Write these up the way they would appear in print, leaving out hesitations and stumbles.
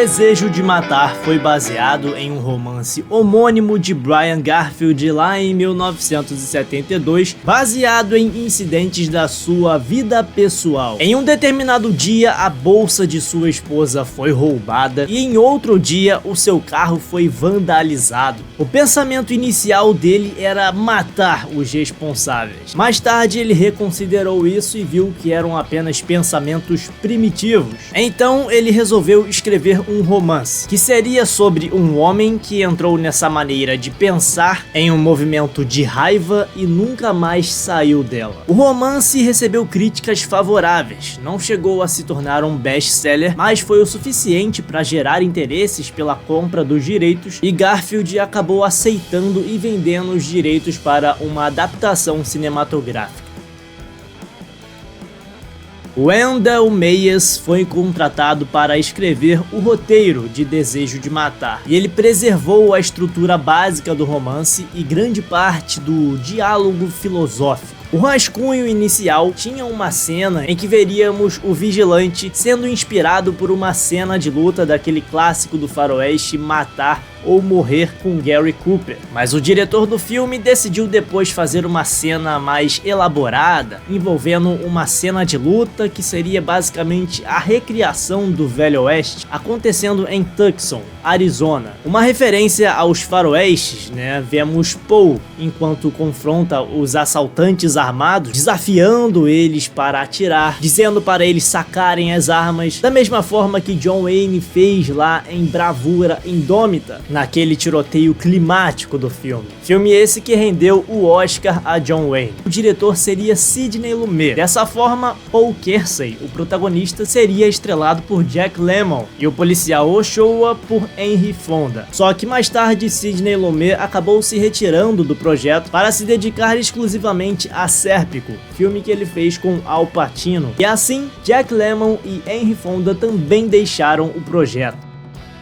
Desejo de Matar foi baseado em um romance homônimo de Brian Garfield lá em 1972, baseado em incidentes da sua vida pessoal. Em um determinado dia, a bolsa de sua esposa foi roubada e em outro dia, o seu carro foi vandalizado. O pensamento inicial dele era matar os responsáveis. Mais tarde, ele reconsiderou isso e viu que eram apenas pensamentos primitivos. Então, ele resolveu escrever um romance, que seria sobre um homem que entrou nessa maneira de pensar em um movimento de raiva e nunca mais saiu dela. O romance recebeu críticas favoráveis, não chegou a se tornar um best-seller, mas foi o suficiente para gerar interesses pela compra dos direitos e Garfield acabou aceitando e vendendo os direitos para uma adaptação cinematográfica. Wendell Meyers foi contratado para escrever o roteiro de Desejo de Matar, e ele preservou a estrutura básica do romance e grande parte do diálogo filosófico. O rascunho inicial tinha uma cena em que veríamos o vigilante sendo inspirado por uma cena de luta daquele clássico do faroeste Matar ou Morrer com Gary Cooper, mas o diretor do filme decidiu depois fazer uma cena mais elaborada, envolvendo uma cena de luta que seria basicamente a recriação do Velho Oeste, acontecendo em Tucson, Arizona. Uma referência aos faroestes, né? Vemos Paul enquanto confronta os assaltantes armados, desafiando eles para atirar, dizendo para eles sacarem as armas, da mesma forma que John Wayne fez lá em Bravura Indômita, naquele tiroteio climático do filme. Filme esse que rendeu o Oscar a John Wayne. O diretor seria Sidney Lumet. Dessa forma, Paul Kersey, o protagonista, seria estrelado por Jack Lemmon e o policial Ochoa por Henry Fonda. Só que mais tarde, Sidney Lumet acabou se retirando do projeto para se dedicar exclusivamente a Sérpico, filme que ele fez com Al Pacino. E assim, Jack Lemmon e Henry Fonda também deixaram o projeto.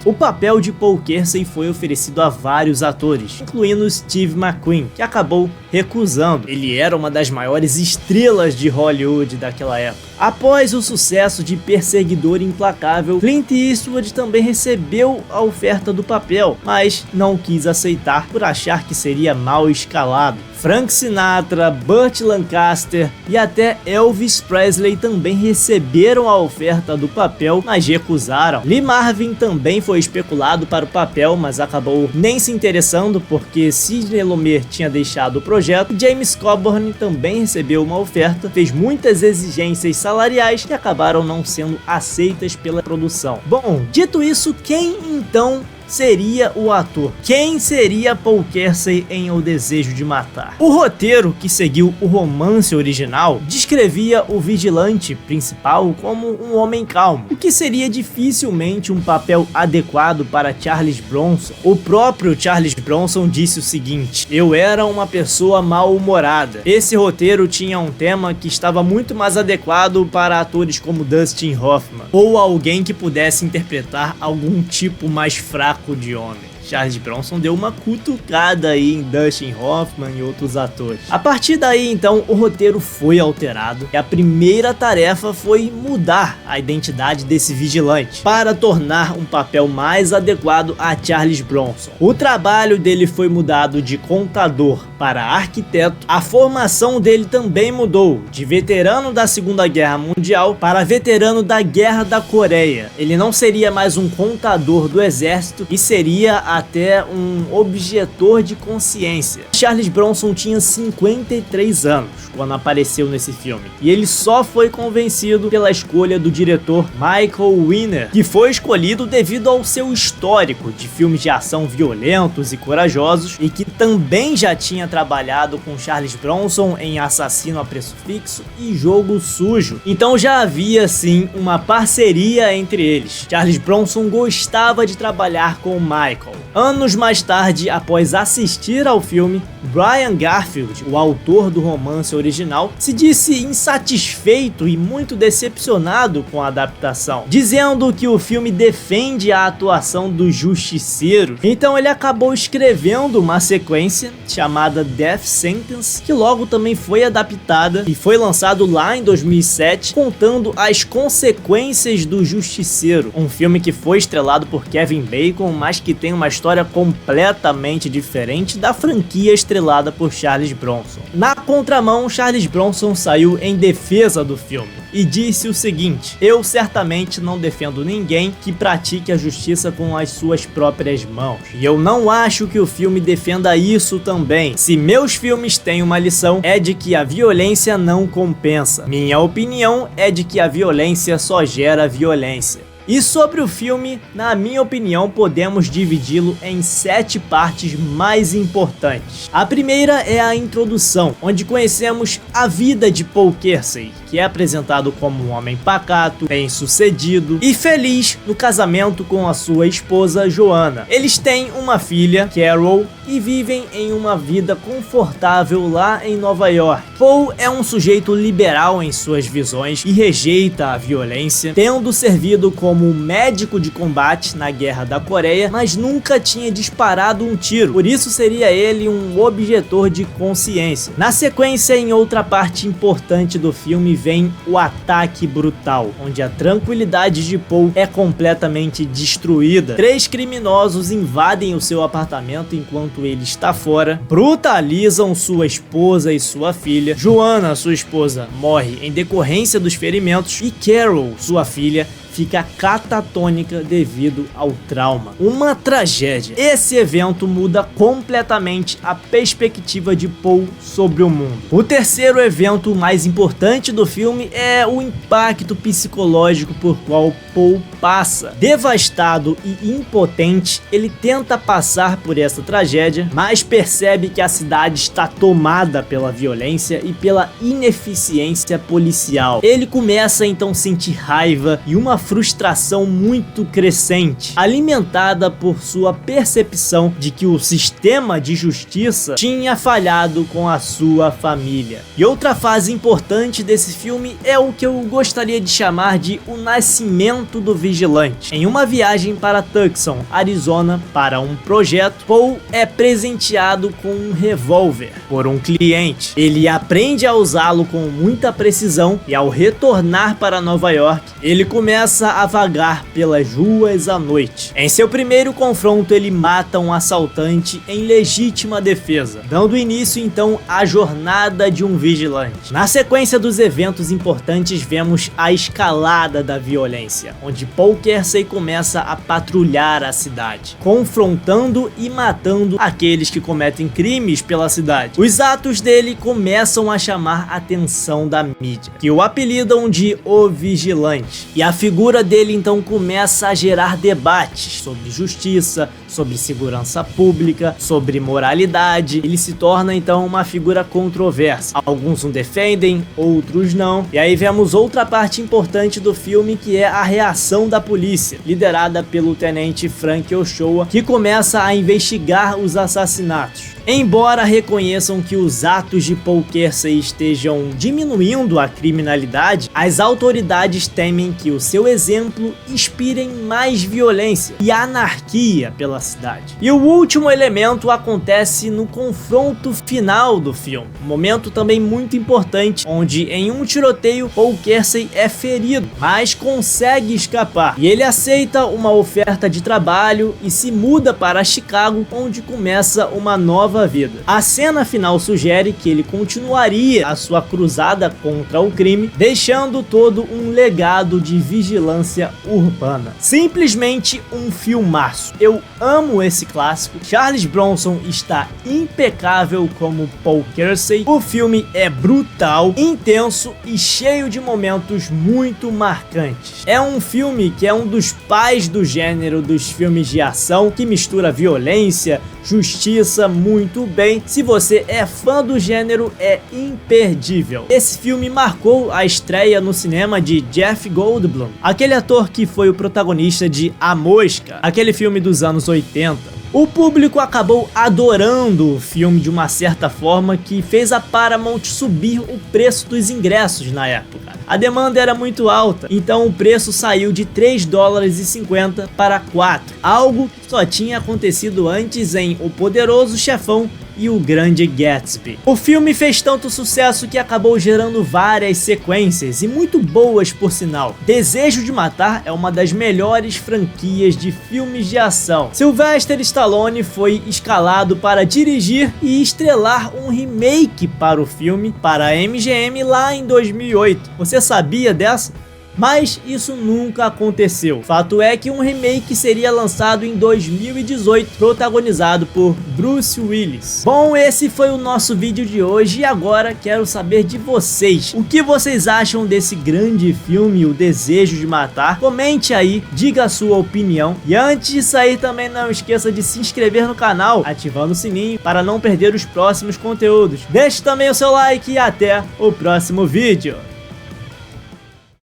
O papel de Paul Kersey foi oferecido a vários atores, incluindo Steve McQueen, que acabou recusando. Ele era uma das maiores estrelas de Hollywood daquela época. Após o sucesso de Perseguidor Implacável, Clint Eastwood também recebeu a oferta do papel, mas não quis aceitar por achar que seria mal escalado. Frank Sinatra, Burt Lancaster e até Elvis Presley também receberam a oferta do papel, mas recusaram. Lee Marvin também foi especulado para o papel, mas acabou nem se interessando porque Sidney Lumet tinha deixado o projeto. James Coburn também recebeu uma oferta, fez muitas exigências salariais que acabaram não sendo aceitas pela produção. Bom, dito isso, quem então seria o ator? Quem seria Paul Kersey em O Desejo de Matar? O roteiro, que seguiu o romance original, descrevia o vigilante principal como um homem calmo, o que seria dificilmente um papel adequado para Charles Bronson. O próprio Charles Bronson disse o seguinte: "Eu era uma pessoa mal-humorada." Esse roteiro tinha um tema que estava muito mais adequado para atores como Dustin Hoffman, ou alguém que pudesse interpretar algum tipo mais fraco de homem. Charles Bronson deu uma cutucada aí em Dustin Hoffman e outros atores. A partir daí, então, o roteiro foi alterado e a primeira tarefa foi mudar a identidade desse vigilante para tornar um papel mais adequado a Charles Bronson. O trabalho dele foi mudado de contador para arquiteto. A formação dele também mudou, de veterano da Segunda Guerra Mundial para veterano da Guerra da Coreia. Ele não seria mais um contador do exército e seria até um objetor de consciência. Charles Bronson tinha 53 anos quando apareceu nesse filme, e ele só foi convencido pela escolha do diretor Michael Winner, que foi escolhido devido ao seu histórico de filmes de ação violentos e corajosos, e que também já tinha trabalhado com Charles Bronson em Assassino a Preço Fixo e Jogo Sujo. Então já havia sim uma parceria entre eles. Charles Bronson gostava de trabalhar com Michael. Anos mais tarde, após assistir ao filme, Brian Garfield, o autor do romance original, se disse insatisfeito e muito decepcionado com a adaptação, dizendo que o filme defende a atuação do Justiceiro. Então ele acabou escrevendo uma sequência chamada Death Sentence, que logo também foi adaptada e foi lançado lá em 2007, contando as consequências do Justiceiro, um filme que foi estrelado por Kevin Bacon, mas que tem uma história completamente diferente da franquia estrelada por Charles Bronson. Na contramão, Charles Bronson saiu em defesa do filme e disse o seguinte: eu certamente não defendo ninguém que pratique a justiça com as suas próprias mãos, e eu não acho que o filme defenda isso também. Se meus filmes têm uma lição, é de que a violência não compensa. Minha opinião é de que a violência só gera violência. E sobre o filme, na minha opinião, podemos dividi-lo em 7 partes mais importantes. A primeira é a introdução, onde conhecemos a vida de Paul Kersey, que é apresentado como um homem pacato, bem-sucedido e feliz no casamento com a sua esposa Joanna. Eles têm uma filha, Carol, e vivem em uma vida confortável lá em Nova York. Paul é um sujeito liberal em suas visões e rejeita a violência, tendo servido como médico de combate na Guerra da Coreia, mas nunca tinha disparado um tiro, por isso seria ele um objetor de consciência. Na sequência, em outra parte importante do filme, vem o ataque brutal, onde a tranquilidade de Paul é completamente destruída. 3 criminosos invadem o seu apartamento enquanto ele está fora, brutalizam sua esposa e sua filha. Joanna, sua esposa, morre em decorrência dos ferimentos e Carol, sua filha, fica catatônica devido ao trauma. Uma tragédia. Esse evento muda completamente a perspectiva de Paul sobre o mundo. O terceiro evento mais importante do filme é o impacto psicológico por qual Paul passa. Devastado e impotente, ele tenta passar por essa tragédia, mas percebe que a cidade está tomada pela violência e pela ineficiência policial. Ele começa então a sentir raiva e uma frustração muito crescente, alimentada por sua percepção de que o sistema de justiça tinha falhado com a sua família. E outra fase importante desse filme é o que eu gostaria de chamar de o nascimento do vigilante. Em uma viagem para Tucson, Arizona, para um projeto, Paul é presenteado com um revólver por um cliente. Ele aprende a usá-lo com muita precisão e ao retornar para Nova York, ele começa a vagar pelas ruas à noite. Em seu primeiro confronto, ele mata um assaltante em legítima defesa, dando início então à jornada de um vigilante. Na sequência dos eventos importantes, vemos a escalada da violência, onde Paul Kersey começa a patrulhar a cidade, confrontando e matando aqueles que cometem crimes pela cidade. Os atos dele começam a chamar a atenção da mídia, que o apelidam de O Vigilante, e a figura dele então começa a gerar debates sobre justiça, sobre segurança pública, sobre moralidade. Ele se torna então uma figura controversa. Alguns o defendem, outros não. E aí vemos outra parte importante do filme, que é a reação da polícia, liderada pelo tenente Frank Ochoa, que começa a investigar os assassinatos. Embora reconheçam que os atos de Paul Kersey estejam diminuindo a criminalidade, as autoridades temem que o seu exemplo inspire mais violência e anarquia pela cidade. E o último elemento acontece no confronto final do filme, um momento também muito importante, onde em um tiroteio Paul Kersey é ferido, mas consegue escapar, e ele aceita uma oferta de trabalho e se muda para Chicago, onde começa uma nova vida. A cena final sugere que ele continuaria a sua cruzada contra o crime, deixando todo um legado de vigilância urbana. Simplesmente um filmaço. Eu amo esse clássico. Charles Bronson está impecável como Paul Kersey. O filme é brutal, intenso e cheio de momentos muito marcantes. É um filme que é um dos pais do gênero dos filmes de ação, que mistura violência, justiça muito bem. Se você é fã do gênero, é imperdível. Esse filme marcou a estreia no cinema de Jeff Goldblum, aquele ator que foi o protagonista de A Mosca, aquele filme dos anos 80. O público acabou adorando o filme de uma certa forma que fez a Paramount subir o preço dos ingressos na época. A demanda era muito alta, então o preço saiu de 3 dólares e 50 para 4, algo que só tinha acontecido antes em O Poderoso Chefão e O Grande Gatsby. O filme fez tanto sucesso que acabou gerando várias sequências, e muito boas por sinal. Desejo de Matar é uma das melhores franquias de filmes de ação. Sylvester Stallone foi escalado para dirigir e estrelar um remake para o filme para a MGM lá em 2008. Você sabia dessa? Mas isso nunca aconteceu. Fato é que um remake seria lançado em 2018, protagonizado por Bruce Willis. Bom, esse foi o nosso vídeo de hoje e agora quero saber de vocês. O que vocês acham desse grande filme, O Desejo de Matar? Comente aí, diga a sua opinião. E antes de sair também não esqueça de se inscrever no canal, ativando o sininho para não perder os próximos conteúdos. Deixe também o seu like e até o próximo vídeo.